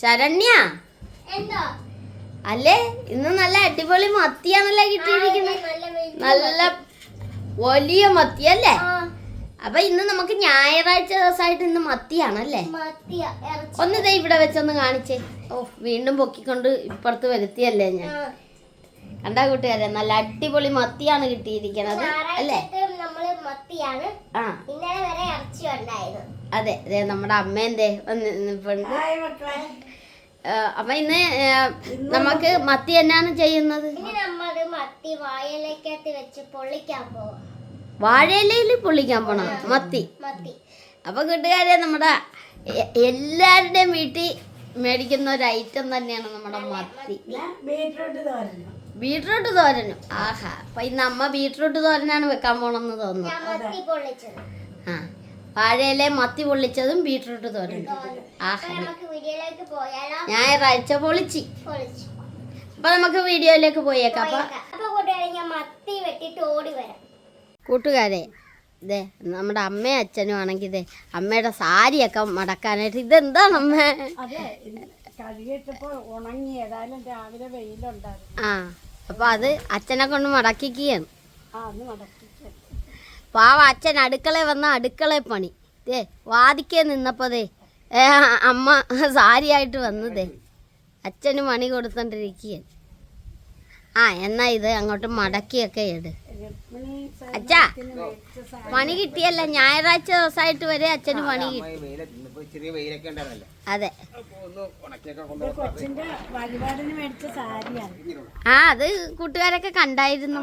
ശരണ്യ അല്ലേ ഇന്ന് നല്ല അടിപൊളി മത്തിയാണല്ലേ കിട്ടിയിരിക്കുന്നത്. നല്ല വലിയ മത്തിയല്ലേ? അപ്പൊ ഇന്ന് നമുക്ക് ഞായറാഴ്ച ദിവസമായിട്ട് ഇന്ന് മത്തിയാണല്ലേ? ഒന്ന് ദേ ഇവിടെ വെച്ചൊന്ന് കാണിച്ചേ. ഓ വീണ്ടും പൊക്കിക്കൊണ്ട് ഇപ്പുറത്ത് വരുത്തിയല്ലേ ഞാൻ. കണ്ടാ കൂട്ടുകാരെ നല്ല അടിപൊളി മത്തിയാണ് കിട്ടിയിരിക്കണത് അല്ലേ? ആ അതെ അതെ നമ്മുടെ അമ്മേന്റെ അപ്പൊ ഇന്ന് നമുക്ക് മത്തി എന്നാണ് ചെയ്യുന്നത്? വാഴയിലയിൽ പൊള്ളിക്കാൻ പോണ മത്തി. അപ്പൊ കൂട്ടുകാരെ നമ്മുടെ എല്ലാവരുടെയും വീട്ടിൽ മേടിക്കുന്ന ഒരു ഐറ്റം തന്നെയാണ് നമ്മുടെ മത്തി. ബീട്രൂട്ട് തോരനും. ആഹാ അപ്പൊ ഇന്ന് അമ്മ ബീട്രൂട്ട് തോരനാണ് വെക്കാൻ പോണെന്ന് തോന്നുന്നു. ആ വാഴയില മത്തി പൊള്ളിച്ചതും ബീട്രൂട്ട് തോരനും. ആഹാ ഞായറാഴ്ച പൊളിച്ച്. അപ്പൊ നമുക്ക് വീഡിയോയിലേക്ക് പോയേക്കാം. കൂട്ടുകാരെ ഇതേ നമ്മുടെ അമ്മയും അച്ഛനും ആണെങ്കിൽ ഇതേ അമ്മയുടെ സാരിയൊക്കെ മടക്കാനായിട്ട്. ഇതെന്താണ് അമ്മ? ആ അപ്പൊ അത് അച്ഛനെ കൊണ്ട് മടക്കിക്കുകയാണ്. പാവ അച്ഛൻ അടുക്കളയിൽ വന്ന അടുക്കളയിൽ പണി ദേ വാദിക്കേ നിന്നപ്പോ ദേ അമ്മ സാരിയായിട്ട് വന്നതേ അച്ഛന് മണി കൊടുത്തോണ്ടിരിക്കുകയാണ്. ആ എന്നാ ഇത് അങ്ങോട്ട് മടക്കിയൊക്കെ ഇട്. അച്ഛാ പണി കിട്ടിയല്ല, ഞായറാഴ്ച ദിവസമായിട്ട് വരെ അച്ഛന് പണി കിട്ടി. അതെ ആ അത് കൂട്ടുകാരൊക്കെ കണ്ടായിരുന്നു.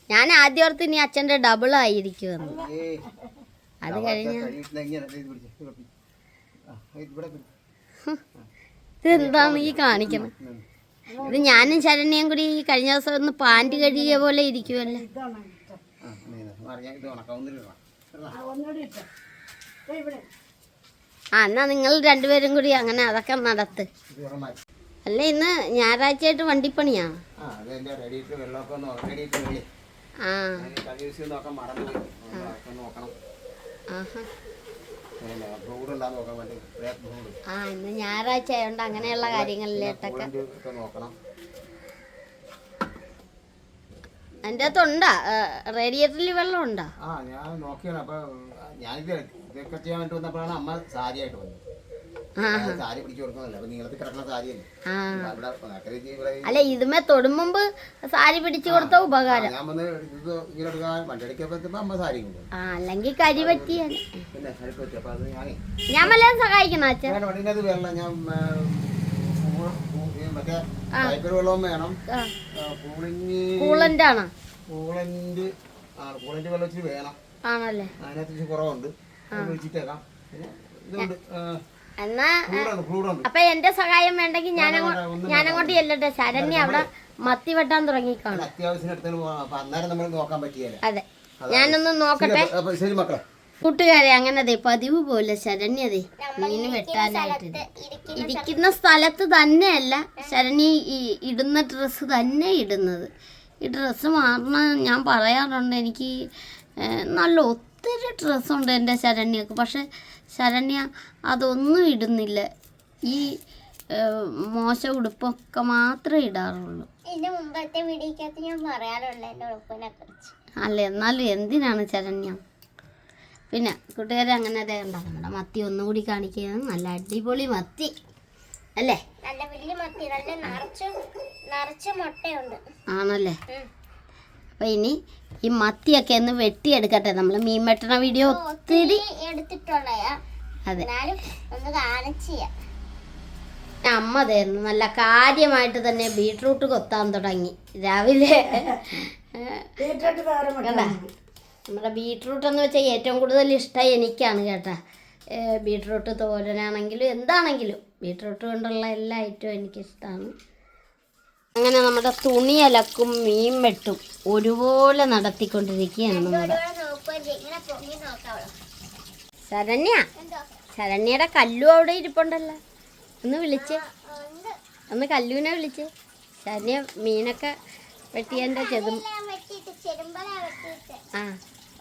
ഞാൻ ആദ്യം ഓർത്ത് ഇനി അച്ഛൻ്റെ ഡബിൾ ആയിരിക്കുമെന്ന്. അത് കഴിഞ്ഞ ഇതെന്താണ് ഈ കാണിക്കണം? ഇത് ഞാനും ശരണ്യയും കൂടി ഈ കഴിഞ്ഞ ദിവസം ഒന്ന് പാൻറ് കഴുകിയ പോലെ ഇരിക്കുമല്ലേ. ആ എന്നാ നിങ്ങൾ രണ്ടുപേരും കൂടി അങ്ങനെ അതൊക്കെ നടത്ത്. അല്ല ഇന്ന് ഞായറാഴ്ചയായിട്ട് വണ്ടിപ്പണിയാ. ആ ഇന്ന് ഞായറാഴ്ച ആയതുകൊണ്ട് അങ്ങനെയുള്ള കാര്യങ്ങളിലേട്ടൊക്കെ അതിൻ്റെ അകത്തുണ്ടാ റേഡിയേറ്ററിൽ വെള്ളം ഉണ്ടാ? അല്ല ഇതുമേ തൊടുമ്പ് സാരി പിടിച്ചു കൊടുത്ത ഉപകാരം. ആ അല്ലെങ്കിൽ കരി പറ്റിയ ഞാൻ വല്ലതും സഹായിക്കണം അച്ഛൻ. കൂളന്റ് ആണോ? ആണല്ലേ? എന്നാ അപ്പൊ എന്റെ സഹായം വേണ്ടെങ്കിൽ ഞാനങ്ങോട്ട് ചെല്ലട്ടെ. ശരണ്യ അവിടെ മത്തി വെട്ടാൻ തുടങ്ങിക്കാണും. അതെ ഞാനൊന്ന് നോക്കട്ടെ. കൂട്ടുകാരെ അങ്ങനെ പതിവ് പോലെ ശരണ്യതേ മീൻ വെട്ടാനായിട്ട് ഇരിക്കുന്ന സ്ഥലത്ത് തന്നെയല്ല ശരണ്യ ഇടുന്ന ഡ്രസ്സ് തന്നെ ഇടുന്നത്. ഈ ഡ്രസ്സ് മാറണം ഞാൻ പറയാറുണ്ട്. എനിക്ക് നല്ല ഒത്തിരി ഡ്രസ്സുണ്ട് എൻ്റെ ശരണ്യക്ക്. പക്ഷെ ശരണ്യ അതൊന്നും ഇടുന്നില്ല. ഈ മോശ ഉടുപ്പൊക്കെ മാത്രമേ ഇടാറുള്ളൂ. അല്ല എന്നാലും എന്തിനാണ് ശരണ്യ? പിന്നെ കൂട്ടുകാരെ അങ്ങനെ അതെ ഉണ്ടോ നമ്മുടെ മത്തി ഒന്നുകൂടി കാണിക്കുന്നത്. നല്ല അടിപൊളി മത്തി അല്ലേ? ആണല്ലേ? അപ്പൊ ഇനി ഈ മത്തിയൊക്കെ ഒന്ന് വെട്ടിയെടുക്കട്ടെ. നമ്മൾ മീൻ വെട്ടണ വീഡിയോ ഒത്തിരി അതെ അമ്മ തരുന്നു. നല്ല കാര്യമായിട്ട് തന്നെ ബീട്രൂട്ട് കൊത്താൻ തുടങ്ങി രാവിലെ. കേട്ടാ നമ്മുടെ ബീട്രൂട്ട് എന്ന് വെച്ചാൽ ഏറ്റവും കൂടുതൽ ഇഷ്ടം എനിക്കാണ് കേട്ടാ. ബീട്രൂട്ട് തോരനാണെങ്കിലും എന്താണെങ്കിലും ബീട്രൂട്ട് കൊണ്ടുള്ള എല്ലാ ഐറ്റവും എനിക്കിഷ്ടമാണ്. അങ്ങനെ നമ്മുടെ തുണി അലക്കും മീൻ വെട്ടും ഒരുപോലെ നടത്തിക്കൊണ്ടിരിക്കുകയാണ് നമ്മുടെ ശരണ്യ. ശരണ്യയുടെ കല്ലു അവിടെ ഇരിപ്പുണ്ടല്ലോ. ഒന്ന് വിളിച്ചേ, ഒന്ന് കല്ലുവിനെ വിളിച്ചേ. ശരണ്യ മീനൊക്കെ വെട്ടിയതിൻ്റെ ആ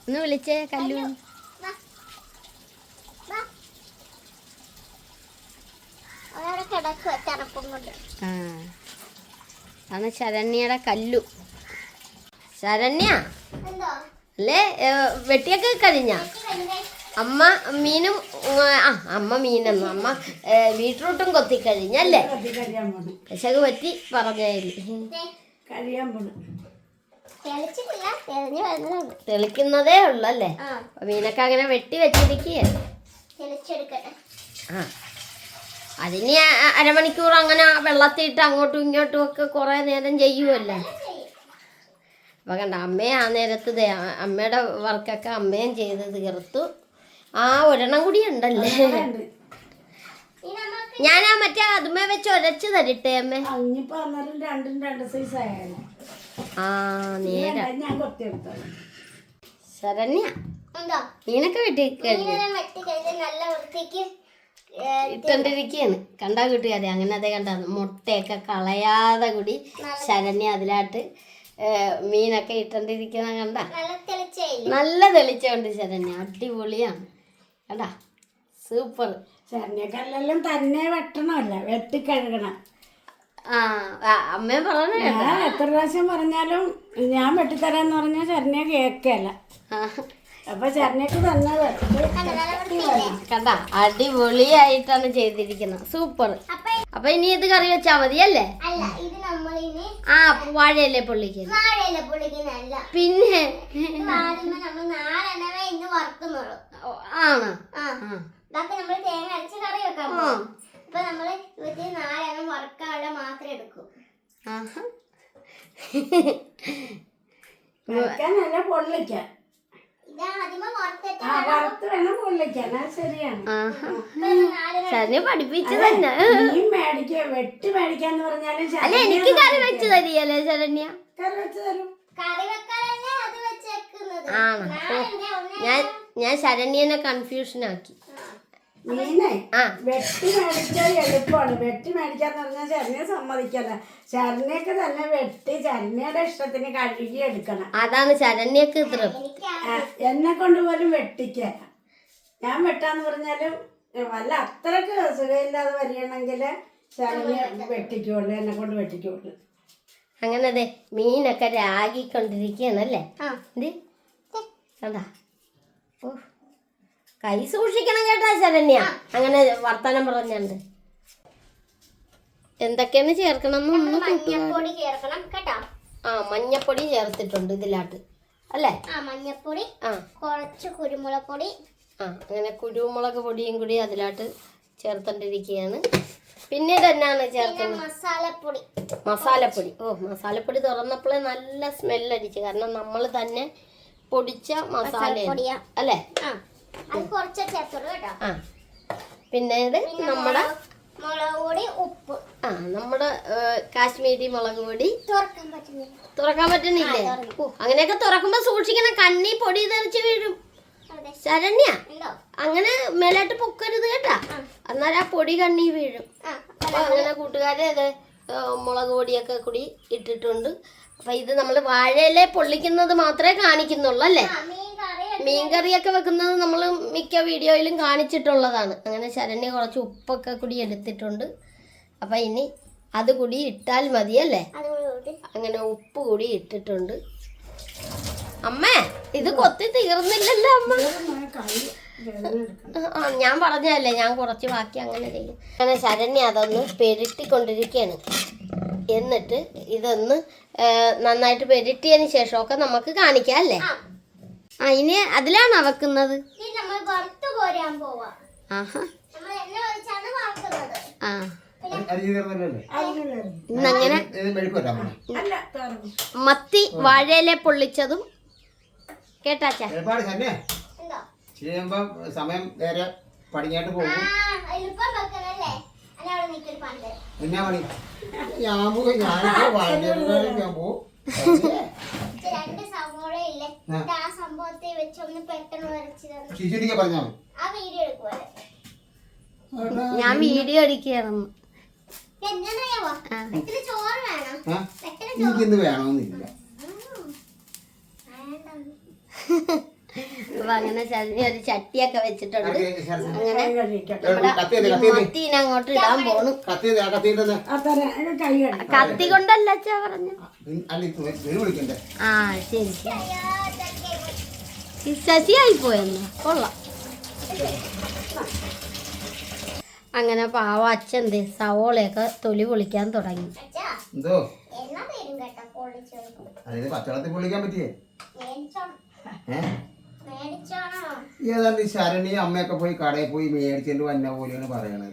ഒന്ന് വിളിച്ചേ കല്ലു. ആ അതാണ് ശരണ്യയുടെ കല്ലു. ശരണ്യ അല്ലേ വെട്ടിയൊക്കെ കഴിഞ്ഞ അമ്മ മീനും അമ്മ മീനെന്നു അമ്മ ബീട്രൂട്ടും കൊത്തിക്കഴിഞ്ഞല്ലേ? വിശക് പറ്റി പറഞ്ഞായിരുന്നു. തെളിക്കുന്നതേ ഉള്ളു അല്ലേ? മീനൊക്കെ അങ്ങനെ വെട്ടി വെച്ചിരിക്കുക. ആ അതിന് അരമണിക്കൂർ അങ്ങനെ വെള്ളത്തിയിട്ട് അങ്ങോട്ടും ഇങ്ങോട്ടും ഒക്കെ കുറേ നേരം ചെയ്യുമല്ലേ. അപ്പം കണ്ട അമ്മയെ ആ നേരത്ത് അമ്മയുടെ വർക്കൊക്കെ അമ്മയും ചെയ്ത് തീർത്തു. ആ ഒരെണ്ണം കൂടി ഉണ്ടല്ലേ. ഞാൻ ആ മറ്റേ അതുമേ വെച്ച് ഒരച്ച് തരട്ടെ അമ്മേ? ആ നേരെ ശരണ്യ മീനൊക്കെ വെട്ടി ഇട്ടോണ്ടിരിക്കുകയാണ്. കണ്ടാ കൂട്ടുകാരെ അങ്ങനെ അതേ കണ്ടാ മുട്ടയൊക്കെ കളയാതെ കൂടി ശരണ്യ അതിലാട്ട് മീനൊക്കെ ഇട്ടോണ്ടിരിക്കുന്ന കണ്ട നല്ല തെളിച്ചുകൊണ്ട് ശരണ്യ അടിപൊളിയാണ് കണ്ടാ സൂപ്പർ. ശരണ്യക്കല്ലെല്ലാം തന്നെ വെട്ടണമല്ല വെട്ടിക്കഴുകണം. ആ അമ്മ പറഞ്ഞു എത്ര പ്രാവശ്യം പറഞ്ഞാലും ഞാൻ വെട്ടിത്തരാന്ന് പറഞ്ഞാൽ ശരണ്യ കേക്കല്ല. അപ്പൊ ശരണ്യക്ക് തന്നെ കണ്ട അടിപൊളിയായിട്ടാണ് ചെയ്തിരിക്കുന്നത്. സൂപ്പർ. അപ്പൊ ഇനി ഇത് കറി വെച്ചാ മതിയല്ലേ? ആ വാഴയിലെ പൊള്ളിക്ക് പിന്നെ ആണോ? പൊള്ളിക്കാൻ ശരണ്യ പഠിപ്പിച്ചു തന്നെ. വെട്ടി മേടിക്കാന്ന് പറഞ്ഞാലും അല്ല എനിക്ക് കറി വെച്ച് തരികയല്ലേ ശരണ്യ? കറി വെച്ച് തരും. ആണോ? ഞാൻ ശരണ്യനെ കൺഫ്യൂഷനാക്കി. മീനെ വെട്ടി മേടിച്ചാൽ എളുപ്പമാണ്. വെട്ടി മേടിക്കാന്ന് പറഞ്ഞാൽ ശരണ്യ സമ്മതിക്കല്ല. ശരണ്യക്ക് തന്നെ വെട്ടി ശരണ്യയുടെ ഇഷ്ടത്തിന് കഴുകി എടുക്കണം. അതാണ് ശരണ്യക്ക് എന്നെ കൊണ്ട് പോലും വെട്ടിക്കല. ഞാൻ വെട്ടാന്ന് പറഞ്ഞാലും വല്ല അത്രക്ക് സുഖമില്ലാതെ വരികയാണെങ്കിൽ ശരണ്യ വെട്ടിക്കുള്ളൂ, എന്നെ കൊണ്ട് വെട്ടിക്കുള്ളൂ. അങ്ങനെ അതെ മീനൊക്കെ രാഗിക്കൊണ്ടിരിക്കുകയാണല്ലേ. കണ്ടാ ഓ കൈ സൂക്ഷിക്കണം കേട്ടാ ശരണ്യ അങ്ങനെ വർത്തമാനം പറഞ്ഞുണ്ട്. എന്തൊക്കെയാണ് ചേർക്കണം? ആ മഞ്ഞപ്പൊടി ചേർത്തിട്ടുണ്ട് ഇതിലാട്ട് അല്ലേ? മഞ്ഞപ്പൊടി, കുറച്ച് കുരുമുളക് പൊടി. അങ്ങനെ കുരുമുളക് പൊടിയും കൂടി അതിലാട്ട് ചേർത്തോണ്ടിരിക്കുകയാണ്. പിന്നീട് എന്നാണ് ചേർക്കുന്നത്? മസാലപ്പൊടി. ഓ മസാലപ്പൊടി തുറന്നപ്പോഴേ നല്ല സ്മെല്ലടിച്ചു. കാരണം നമ്മൾ തന്നെ പൊടിച്ച മസാല അല്ലേ? പിന്നീട് നമ്മുടെ മുളക് പൊടി, ഉപ്പ്. നമ്മുടെ കാശ്മീരി മുളക് പൊടി. തുറക്കാൻ പറ്റുന്നില്ലേ? അങ്ങനെയൊക്കെ തുറക്കുമ്പോ സൂക്ഷിക്കണം, കണ്ണി പൊടി തെറിച്ച് വീഴും. ശരണ്യ അങ്ങനെ മേലായിട്ട് പൊക്കരുത് കേട്ടാ, അന്നേരം ആ പൊടി കണ്ണി വീഴും. അപ്പൊ അങ്ങനെ കൂട്ടുകാരെ അത് മുളക് പൊടിയൊക്കെ കൂടി ഇട്ടിട്ടുണ്ട്. അപ്പൊ ഇത് നമ്മൾ വാഴയിലെ പൊള്ളിക്കുന്നത് മാത്രമേ കാണിക്കുന്നുള്ളൂ അല്ലേ? മീൻകറിയൊക്കെ വെക്കുന്നത് നമ്മൾ മിക്ക വീഡിയോയിലും കാണിച്ചിട്ടുള്ളതാണ്. അങ്ങനെ ശരണ്യ കുറച്ച് ഉപ്പൊക്കെ കൂടി എടുത്തിട്ടുണ്ട്. അപ്പം ഇനി അത് കൂടി ഇട്ടാൽ മതിയല്ലേ? അങ്ങനെ ഉപ്പ് കൂടി ഇട്ടിട്ടുണ്ട്. അമ്മേ ഇത് കൊത്തി തീർന്നില്ലല്ലോ അമ്മ. ഞാൻ പറഞ്ഞതല്ലേ ഞാൻ കുറച്ച് ബാക്കി അങ്ങനെ ചെയ്യും. അങ്ങനെ ശരണ്യ അതൊന്ന് പെരുട്ടിക്കൊണ്ടിരിക്കുകയാണ്. എന്നിട്ട് ഇതൊന്ന് നന്നായിട്ട് പെരുട്ടിയതിന് ശേഷമൊക്കെ നമുക്ക് കാണിക്കാം അല്ലേ? ഇനി അതിലാണോ വെക്കുന്നത്? ഇന്നങ്ങനെ മത്തി വാഴയിലെ പൊള്ളിച്ചതും കേട്ടാച്ചാ സമയം വേറെ പടിഞ്ഞാട്ട് പോകും. ഞാൻ വീഡിയോ എടുക്കുകയായിരുന്നു. എന്താണെന്നറിയാവോ? ആ. ഇത്തിരി ചോറ് വേണം. ആ എനിക്കിന്ന് വേണമെന്നില്ല. അപ്പൊ അങ്ങനെ ശരണ്യ ഒരു ചട്ടിയൊക്കെ വെച്ചിട്ടുണ്ട്. അങ്ങനെ കത്തി മത്തീനെ അങ്ങോട്ട് ഇടാൻ പോണു. കത്തിയിട്ട് കൈ കഴുകി. കത്തി കൊണ്ടല്ല അച്ഛാ പറഞ്ഞു. അല്ല വിളിക്കണ്ടേ? ആ ശരി ശരി. ഈ ശശിയായി പോയെന്ന് കൊള്ളാം. അങ്ങനെ പാവ അച്ഛൻ്റെ സവോളയൊക്കെ തൊലി പൊളിക്കാൻ തുടങ്ങി. അച്ഛാ, എന്തോ എന്നാ തരും കേട്ടോ പൊളിച്ചെടുക്കും. അതായത് പച്ചവെള്ളത്തിൽ പൊളിക്കാൻ പറ്റിയേ? മേടിച്ചോണോ? ഏതാണ്ട് ഈ ശരണി അമ്മയൊക്കെ പോയി കടയിൽ പോയി മേടിച്ചിട്ട് വന്ന പോലെയാണ് പറയണത്.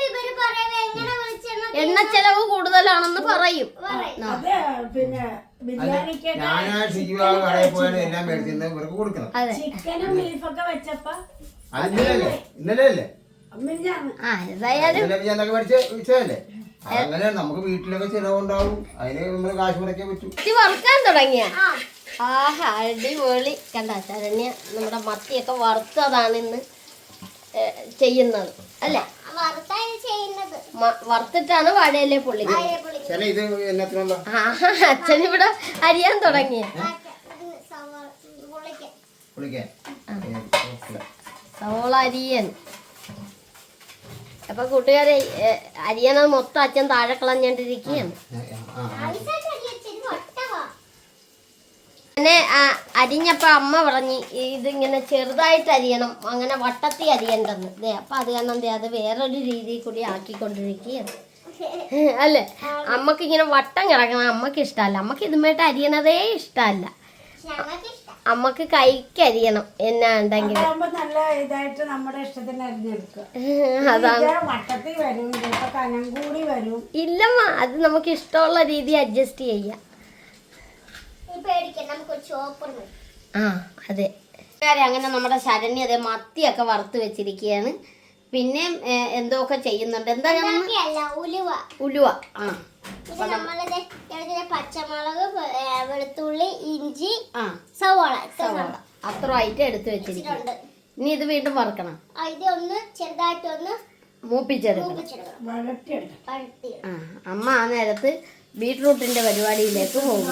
ഇവര് പറയുമ്പോ എങ്ങനെ വിളിച്ചെണ്ണ എണ്ണ ചെലവ് കൂടുതലാണെന്ന് പറയും. അത് പിന്നെ ബിരിയാണിക്ക് ഞാനാ ഷിജുവാ കടയിൽ പോയാണ് എല്ലാം മേടിച്ചിട്ട് ഇവർക്ക് കൊടുക്കണം. അതെ. ചിക്കനും ബീഫൊക്കെ വെച്ചപ്പോ അത് ഇന്നലെ അല്ലേ മിനിഞ്ഞാന്ന് ആ ഏതായാലും ഇന്നലെ ഞാനൊക്കെ മേടിച്ച വിഷയല്ലേ? അതങ്ങനെ നമുക്ക് വീട്ടിലൊക്കെ ചിലവുണ്ടാവും. അതിന് നമ്മള് കാശ് മുടക്കാൻ പറ്റും. മത്തി വറുക്കാൻ തുടങ്ങിയ. ആഹാ അടിപൊളി. കണ്ട ശരണ്യ നമ്മുടെ മത്തിയൊക്കെ വറുത്തതാണ് ഇന്ന് ചെയ്യുന്നത് അല്ലേ? വറുത്താണ് ചെയ്യുന്നത്. വറുത്തിട്ടാണ് വാഴയിലെ പൊള്ളിക്കുന്നത്. ചില ഇത് എന്നത്തിനുള്ള ആഹാ അച്ഛനിവിടെ അരിയാൻ തുടങ്ങിയ. വിളിക്കാൻ സവോള അരിയൻ. അപ്പൊ കൂട്ടുകാരെ അരിയണത് മൊത്തം അച്ഛൻ താഴെ കളഞ്ഞോണ്ടിരിക്കുകയാണ്. പിന്നെ അരിഞ്ഞപ്പോ അമ്മ പറഞ്ഞ് ഇതിങ്ങനെ ചെറുതായിട്ട് അരിയണം, അങ്ങനെ വട്ടത്തി അരിയണ്ടെന്ന്. ദേ അപ്പൊ അത് കാരണം അത് വേറൊരു രീതിയിൽ കൂടി ആക്കിക്കൊണ്ടിരിക്കുകയാണ് അല്ലേ? അമ്മക്ക് ഇങ്ങനെ വട്ടം കിടക്കണം അമ്മക്ക് ഇഷ്ടമല്ല. അമ്മക്ക് ഇതുമായിട്ട് അരിയണതേ ഇഷ്ടമല്ല. അമ്മക്ക് കൈക്കരിയണം എന്നാ ഉണ്ടെങ്കിൽ. അതാകുമ്പോ നല്ല ഇതായിട്ട് നമ്മുടെ ഇഷ്ടത്തിന് അരിഞ്ഞെടുക്കുക. അതാണ്. വട്ടത്തിൽ വരും, ചിലപ്പോ കനം കൂടി വരും. ഇല്ലമ്മ, അത് നമുക്ക് ഇഷ്ടമുള്ള രീതി അഡ്ജസ്റ്റ് ചെയ്യാം. ആ അതെ. അങ്ങനെ നമ്മുടെ ശരണ്യ അതെ മത്തിയൊക്കെ വറുത്ത് വെച്ചിരിക്കുകയാണ്. പിന്നെ എന്തൊക്കെ ചെയ്യുന്നുണ്ട്. എന്താ ഉലുവ. ആ പച്ചമുളക്, വെളുത്തുള്ളി, ഇഞ്ചി, ആ സവോള അത്ര ആയിട്ട് എടുത്ത് വെച്ചിരിക്കുന്നു. ഇനി ഇത് വീണ്ടും വറുക്കണം. ഇത് ഒന്ന് ചെറുതായിട്ടൊന്ന് മൂപ്പിച്ചെടുക്കണം. വഴറ്റിയെടുക്കുക. ആ അമ്മ ആ നേരത്ത് ബീട്രൂട്ടിന്റെ പരിപാടിയിലേക്ക് പോകും.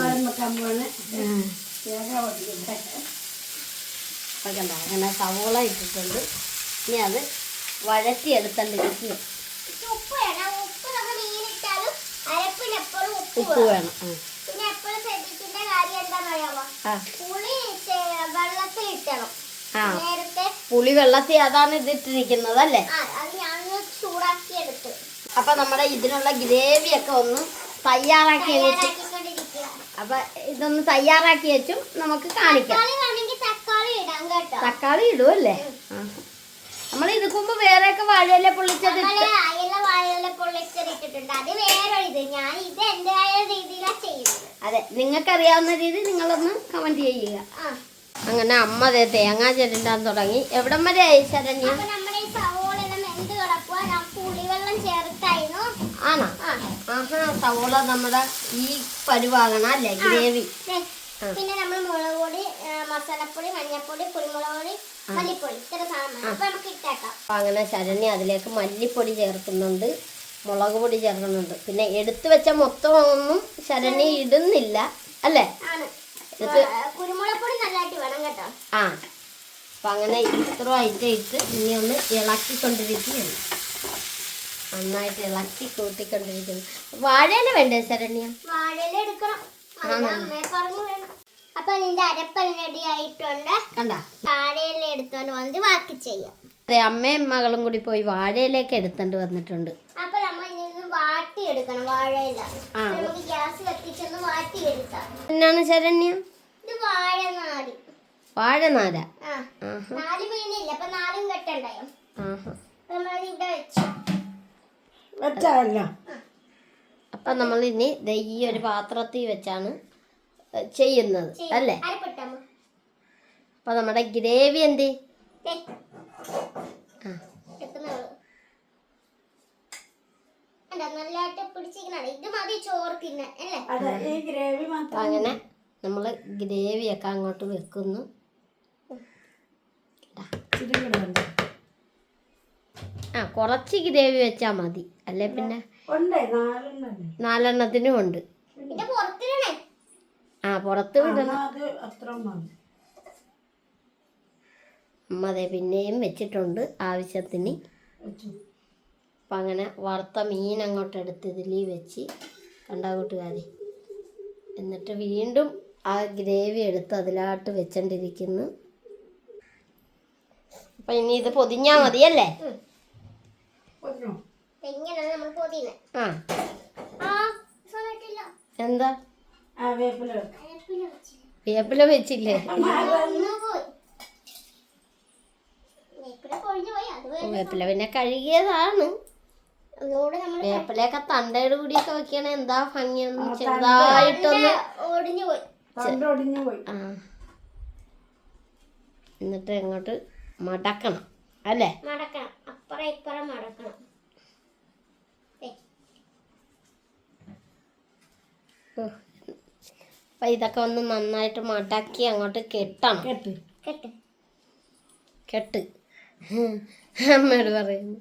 അങ്ങനെ സവോള ഇട്ടിട്ടുണ്ട്. ഇനി അത് വഴറ്റിയെടുത്തോണ്ടിരിക്കുക. ഉപ്പ് വേണം. പിന്നെ എപ്പോഴും ശ്രദ്ധിക്കേണ്ട കാര്യം എന്താണെന്നറിയാമോ? പുളി വെള്ളത്തിൽ ഇട്ടണം നേരത്തെ. പുളി വെള്ളത്തിൽ അതാണ് ഇതിട്ടിരിക്കുന്നത് അല്ലേ? അത് ഞാൻ ചൂടാക്കി എടുത്തു. അപ്പൊ നമ്മുടെ ഇതിനുള്ള ഗ്രേവിയൊക്കെ ഒന്ന് തയ്യാറാക്കി വെച്ചു. അപ്പൊ ഇതൊന്ന് തയ്യാറാക്കി വെച്ചും നമുക്ക് കാണിക്കാം. തക്കാളി ഇടാം കേട്ടോ. തക്കാളി ഇടുമല്ലേ? നമ്മൾ ഇതിന് മുമ്പ് വേറെയൊക്കെ വാഴയില പൊള്ളിച്ചത് വാഴയില പൊള്ളിച്ചതിട്ടിട്ടുണ്ട്. അത് വേറെ ഇത്. ഞാൻ ഇത് എന്റേതായ രീതിയിലാണ് ചെയ്യുന്നത്. അതെ, നിങ്ങൾക്ക് അറിയാവുന്ന രീതി നിങ്ങളൊന്ന് കമന്റ് ചെയ്യുക. അങ്ങനെ അമ്മ ദേ തേങ്ങ ചിരണ്ടാൻ തുടങ്ങി. എവിടം വരെ ആയി ശരണ്യ? നമ്മുടെ ഈ സവോളെല്ലാം എന്ത് കിടക്കുക? ഞാൻ പുളിവെള്ളം ചേർത്തായിരുന്നു. ആണോ? ആഹാ, സവോള നമ്മുടെ ഈ പരുവാകണം അല്ലേ? ഗ്രേവി. പിന്നെ നമ്മൾ മുളക് പൊടി, മസാലപ്പൊടി, മഞ്ഞൾപ്പൊടി, കുരുമുളക് പൊടി, മല്ലിപ്പൊടി, ഇത്ര സാധനം അപ്പൊ നമുക്ക് ഇട്ടേക്കാം. അങ്ങനെ ശരണ്യ അതിലേക്ക് മല്ലിപ്പൊടി ചേർക്കുന്നുണ്ട്, മുളക് പൊടി ചേർക്കുന്നുണ്ട്. പിന്നെ എടുത്തു വെച്ച മൊത്തം ഒന്നും ശരണ്യ ഇടുന്നില്ല അല്ലേ? കുരുമുളക് പൊടി നല്ലതായിട്ട് വേണം കേട്ടോ. ആ അപ്പൊ അങ്ങനെ ഇത്ര ഐറ്റം ഇട്ട് ഇനി ഒന്ന് ഇളക്കിക്കൊണ്ടിരിക്കുകയാണ്. നന്നായിട്ട് ഇളക്കി കൂട്ടിക്കൊണ്ടിരിക്കുന്നു. വാഴയില വേണ്ടേ ശരണ്യ? വാഴയില എടുക്കണം. അമ്മയെ പറഞ്ഞു വേണം. അപ്പൊ നിന്റെ അരപ്പൽ റെഡി ആയിട്ടുണ്ട്. കണ്ട വാഴയില എടുത്തോണ്ട് വന്നിട്ട് ബാക്കി ചെയ്യാം. അതെ, അമ്മയും മകളും കൂടി പോയി വാഴയിലേക്ക് എടുത്തോണ്ട് വന്നിട്ടുണ്ട്. അപ്പൊ നമ്മൾ ഇനി വാട്ടി എടുക്കണം വാഴയില. നമുക്ക് ഗ്യാസ് കത്തിച്ചൊന്ന് വാട്ടി എടുക്കാം. എന്നാണ് ശരണ്യ? ഇത് വാഴനാര്. വാഴനാര. നാല് വീണില്ല, അപ്പൊ നാലും കെട്ടുണ്ടായോ? നമ്മൾ ഇവിടെ വെച്ചല്ലോ. അപ്പൊ നമ്മൾ ഇനി ഈ ഒരു പാത്രത്തിൽ വെച്ചാണ് ചെയ്യുന്നത് അല്ലേ? അപ്പൊ നമ്മുടെ ഗ്രേവി എന്ത് നല്ലതായിട്ട് പിടിച്ചിരിക്കണ. ഇത് മതി ചോറ് തിന്നാൻ അല്ലേ? ഈ ഗ്രേവി മാത്രം. അങ്ങനെ നമ്മള് ഗ്രേവിയൊക്കെ അങ്ങോട്ട് വെക്കുന്നു. കുറച്ച് ഗ്രേവി വെച്ചാൽ മതി, അല്ലേ പിന്നെ ഉണ്ടേ 4 4 ഉണ്ട്. ഇത് പുറത്തിടണേ. ആ പുറത്ത് വിടണം. അത് അത്ര മതി. അമ്മ അതെ പിന്നെയും വെച്ചിട്ടുണ്ട് ആവശ്യത്തിന്. അപ്പം അങ്ങനെ വറുത്ത മീൻ അങ്ങോട്ട് എടുത്ത് ഇതിൽ വെച്ച് കണ്ടാ കൂട്ടുകാരെ. എന്നിട്ട് വീണ്ടും ആ ഗ്രേവി എടുത്ത് അതിലാട്ട് വെച്ചോണ്ടിരിക്കുന്നു. അപ്പം ഇനി ഇത് പൊതിഞ്ഞാൽ മതിയല്ലേ? എങ്ങനെയാണ് നമ്മൾ പൊതിയുന്നത്? ആ ആ സമയത്തില്ല. എന്താ വേപ്പില വേപ്പില വെച്ചില്ലേ? വേപ്പില പിന്നെ കഴുകിയതാണ്. അതുകൊണ്ട് നമ്മൾ വേപ്പിലയൊക്കെ തണ്ടയുടെ കൂടിയൊക്കെ വെക്കണേ എന്താ ഭംഗിയൊന്നും ചെറുതായിട്ടൊന്ന് ഒടിഞ്ഞു പോയി. ഒടിഞ്ഞു പോയി. ആ എന്നിട്ട് ഇങ്ങോട്ട് മടക്കണം അല്ലേ? മടക്കണം. അപ്പുറം ഇപ്പുറം മടക്കണം. അപ്പൊ ഇതൊക്കെ ഒന്ന് നന്നായിട്ട് മടക്കി അങ്ങോട്ട് കെട്ടണം. കെട്ട്. കെട്ട് അമ്മയോട് പറയുന്നു.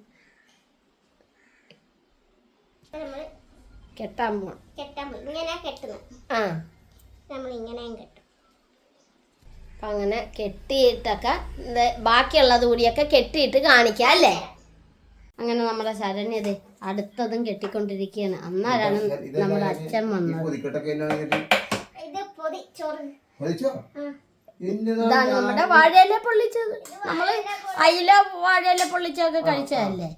നമ്മൾ കെട്ടാൻ പോണം. കെട്ടാൻ പോയി. ഇങ്ങനെ കെട്ടുന്നത്. ആ നമ്മൾ ഇങ്ങനെയും കെട്ടും. അപ്പം അങ്ങനെ കെട്ടിയിട്ടൊക്കെ ബാക്കിയുള്ളത് കൂടിയൊക്കെ കെട്ടിയിട്ട് കാണിക്കാം അല്ലേ? അങ്ങനെ നമ്മുടെ ശരണ്യത അടുത്തതും കെട്ടിക്കൊണ്ടിരിക്കുകയാണ്. അന്നേരാണ് നമ്മുടെ അച്ഛൻ വന്നത്. ഇത് പൊതി ചോറ്. ഇതാണ് നമ്മുടെ വാഴയില പൊള്ളിച്ചത്. നമ്മള് അയില വാഴയില പൊള്ളിച്ചതൊക്കെ കഴിച്ചതല്ലേ?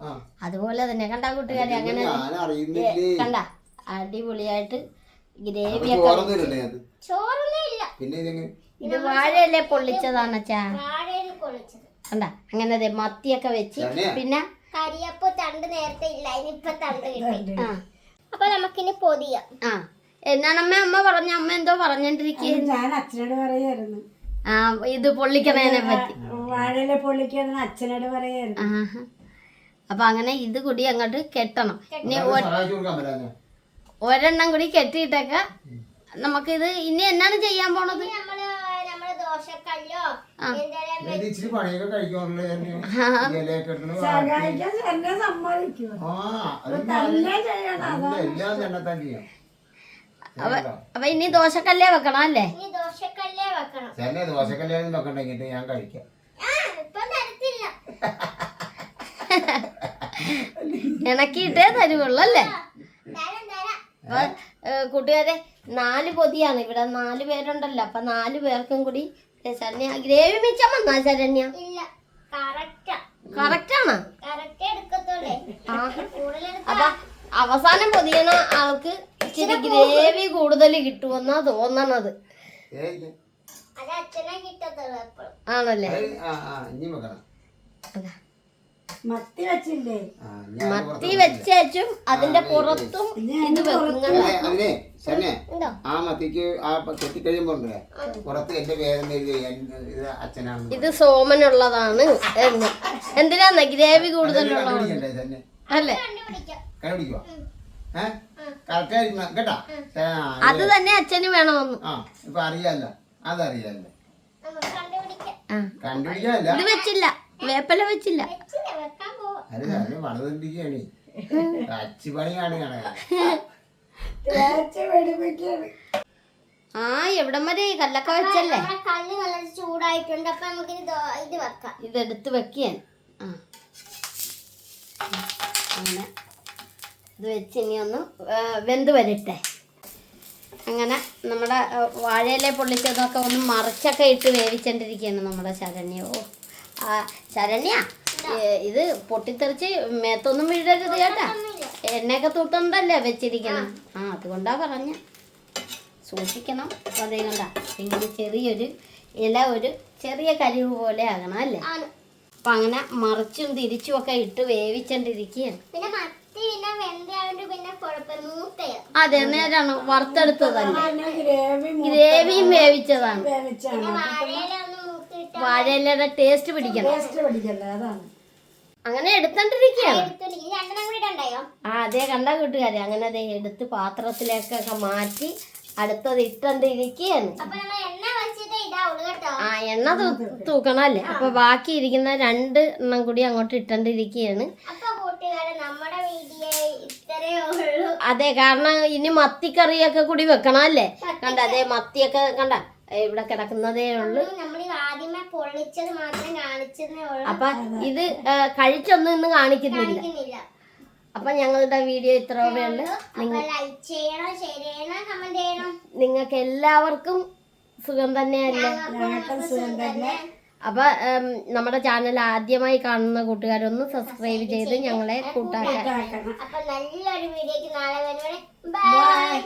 അതുപോലെ തന്നെ കണ്ടാ കൂട്ടുകാരെ. അങ്ങനെ കണ്ട അടിപൊളിയായിട്ട് ഗ്രേവിയൊക്കെ ചോറൊന്നും ഇല്ല. ഇത് വാഴയില പൊള്ളിച്ചതാണ് അച്ഛാ. വാഴയിൽ പൊളിച്ചത്. കണ്ട അങ്ങനെ ദേ മത്തിയൊക്കെ വെച്ച് പിന്നെ കരിയപ്പ് തണ്ട് നേരത്തെ ഇല്ല. ഇനിയിപ്പൊ തണ്ട് കിട്ടി. അപ്പൊ നമുക്കിനി പൊതിയാം. ആ എന്നാണമ്മ അമ്മ പറഞ്ഞ അമ്മ എന്തോ പറഞ്ഞോണ്ടിരിക്കുക? ഞാൻ അച്ഛനോട് പറയായിരുന്നു. ആ ഇത് പൊള്ളിക്കണതിനെ പറ്റി. വാഴയില പൊള്ളിക്കാന്ന് അച്ഛനോട് പറയായിരുന്നു. അപ്പൊ അങ്ങനെ ഇത് കൂടി അങ്ങോട്ട് കെട്ടണം. ഇനി ഒരെണ്ണം കൂടി കെട്ടിയിട്ടൊക്കെ നമുക്കിത് ഇനി എന്നാണ് ചെയ്യാൻ പോണത്? നമ്മള് ദോശക്കല്ലോ സഹായിക്കാൻ എന്നെ സമ്മതിക്കുമോ? തന്നെ ചെയ്യണം. എല്ലാം തന്നെ ചെയ്യും. അപ്പൊ ഇനി ദോശക്കല്ലേ വെക്കണം അല്ലേ? ഇനി ദോശക്കല്ലേ വെക്കണം. തന്നെ ദോശക്കല്യാണം വെക്കണ്ടെങ്കിൽ ഞാൻ കഴിക്കാം. ഇപ്പൊ തരത്തില്ല. ഇണക്കിയിട്ടേ തരുവുള്ളൂ അല്ലേ? തരാം തരാം. അപ്പൊ കൂട്ടുകാരെ 4 പൊതിയാണ് ഇവിടെ. 4 പേരുണ്ടല്ലോ. അപ്പൊ 4 പേർക്കും കൂടി ശരണ്യ ഗ്രേവി മിച്ചം വന്നാ ശരണ്യ? ഇല്ല. കറക്റ്റാ. കറക്റ്റാണ്. കറക്റ്റ് എടുക്കത്തോളേ. അപ്പൊ അവസാനം പൊതിയണ ആൾക്ക് ഇച്ചിരി ഗ്രേവി കൂടുതൽ കിട്ടുമെന്നാ തോന്നണത്. അത് അച്ഛനെ കിട്ടത്തുള്ളൂ എപ്പോഴും. ആണല്ലേ? മത്തി വെച്ചില്ലേ? മത്തി വെച്ചും അതിന്റെ പുറത്തും ഇത് വെക്കുന്ന ആ മത്തിക്ക് ആ കെട്ടിക്കഴിയുമ്പോ പുറത്ത് എന്റെ പേരെന്ന് ഇത് അച്ഛനാണ്. ഇത് സോമനുള്ളതാണ് എന്ന്. എന്തിനാന്ന് ഗ്രേവി കൂടുതലുള്ളതാണ് അല്ലേ? കണ്ടുപിടിക്കുവാ കേട്ടാ. അത് തന്നെ അച്ഛന് വേണമെന്ന്. ആ ഇപ്പൊ അറിയാലോ. അതറിയാലോ. കണ്ടുപിടിക്കാല്ല. ഇത് വെച്ചില്ല. വേപ്പല വെച്ചില്ല. അത് വളർന്നിരിക്കുകയാണ്. അച്ചുപണിയാണ് ആ എവിടം വരെ കല്ലൊക്കെ വെച്ചല്ലേ? കല്ല് നല്ല ചൂടായിട്ടുണ്ട്. അപ്പൊ നമുക്ക് ഇത് വെക്കാം. ഇതെടുത്ത് വെക്കാൻ. ആ അങ്ങനെ ഇത് വെച്ച് ഇനി ഒന്ന് വെന്ത് വരട്ടെ. അങ്ങനെ നമ്മുടെ വാഴയില പൊള്ളിച്ചതൊക്കെ ഒന്ന് മറിച്ചൊക്കെ ഇട്ട് വേവിച്ചോണ്ടിരിക്കുകയാണ് നമ്മുടെ ശരണ്യ. ഓ ആ ശരണ്യ ഇത് പൊട്ടിത്തെറിച്ച് മേത്തൊന്നും വീഴരുത് കേട്ടാ. എണ്ണയൊക്കെ തൊട്ടുണ്ടല്ലേ വെച്ചിരിക്കണം. ആ അതുകൊണ്ടാ പറഞ്ഞ സൂക്ഷിക്കണം. അപ്പോൾ അതേ കണ്ട ഇങ്ങനെ ചെറിയൊരു ഇല ഒരു ചെറിയ കരിവ് പോലെ ആകണം അല്ലേ? അപ്പം അങ്ങനെ മറിച്ചും തിരിച്ചും ഒക്കെ ഇട്ട് വേവിച്ചോണ്ടിരിക്കുകയാണ്. അതെ നേരാണ്. വറുത്തെടുത്തതല്ലേ? ഗ്രേവിയും വേവിച്ചതാണ്. വാഴയിലയുടെ ടേസ്റ്റ് പിടിക്കണം. അങ്ങനെ എടുത്തോണ്ടിരിക്കുകയാണ്. ആ അതേ കണ്ട കൂട്ടുകാരെ. അങ്ങനെ അതേ എടുത്ത് പാത്രത്തിലേക്കൊക്കെ മാറ്റി അടുത്തത് ഇട്ടോണ്ടിരിക്കുകയാണ്. ആ എണ്ണ തൂക്കണം അല്ലേ? അപ്പൊ ബാക്കി ഇരിക്കുന്ന 2 എണ്ണം കൂടി അങ്ങോട്ട് ഇട്ടോണ്ടിരിക്കുകയാണ്. നമ്മുടെ വീഡിയോ ഇത്ര ഇത്രേ ഉള്ളൂ. അതെ, കാരണം ഇനി മത്തിക്കറിയൊക്കെ കൂടി വെക്കണം അല്ലേ? കണ്ട, അതെ മത്തിയൊക്കെ കണ്ട ഇവിടെ കിടക്കുന്നതേ ഉള്ളു. നമ്മൾ ആദ്യമേ പൊള്ളിച്ചത് മാത്രം കാണിച്ചതേ ഉള്ളൂ. അപ്പൊ ഇത് കഴിച്ചൊന്നും ഇന്ന് കാണിക്കുന്നില്ല. കാണിക്കുന്നില്ല. അപ്പൊ ഞങ്ങളുടെ വീഡിയോ ഇത്രയേ ഉള്ളു. അപ്പൊ ലൈക്ക് ചെയ്യണം, ഷെയർ ചെയ്യണം, കമന്റ് ചെയ്യണം. നിങ്ങൾക്ക് എല്ലാവർക്കും സുഖം തന്നെയല്ലേ? ഞങ്ങൾക്കും സുഖം തന്നെ. അപ്പൊ നമ്മുടെ ചാനൽ ആദ്യമായി കാണുന്ന കൂട്ടുകാരൊന്ന് സബ്സ്ക്രൈബ് ചെയ്ത് ഞങ്ങളെ കൂട്ടാക്കാം. ഇതാക്കണം. അപ്പൊ നല്ലൊരു വീഡിയോക്ക് നാളെ വരുവരെ ബൈ.